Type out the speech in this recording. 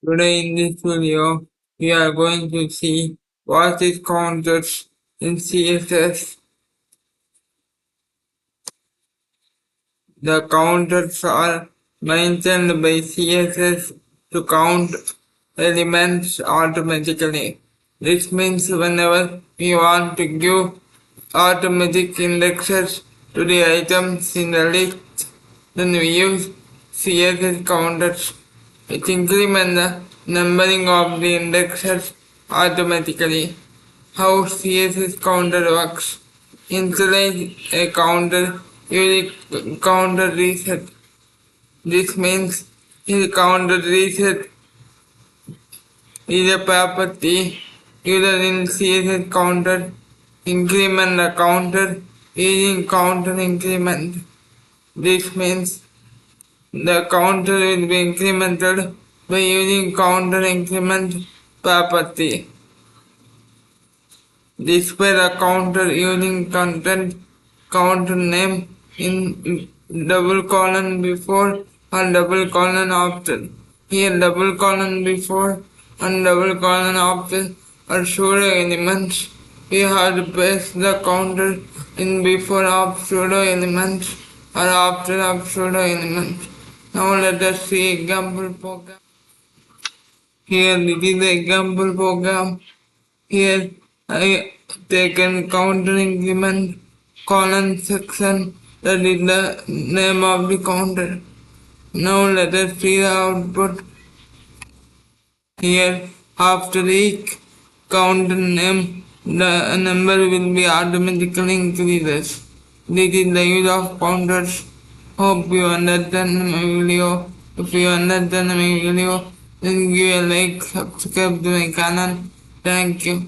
Today in this video, we are going to see what is counters in CSS. The counters are maintained by CSS to count elements automatically. This means whenever we want to give automatic indexes to the items in the list, then we use CSS counters. It increments the numbering of the indexes automatically. How CSS counter works. Initialize a counter using counter reset. This means the counter reset is a property used in CSS counter. Increment the counter using counter increment. This means the counter will be incremented by using counter increment property. Display the counter using content counter name in double colon before and double colon after. Here double colon before and double colon after are pseudo elements. We have to paste the counter in before of pseudo elements or after of pseudo elements. Now let us see example program. Here this is the example program. Here I taken counter increment colon section, that is the name of the counter. Now let us see the output. Here after each counter name, the number will be automatically increases. This is the use of counters. Hope you understand my video. If you understand my video, then give a like, subscribe to my channel. Thank you.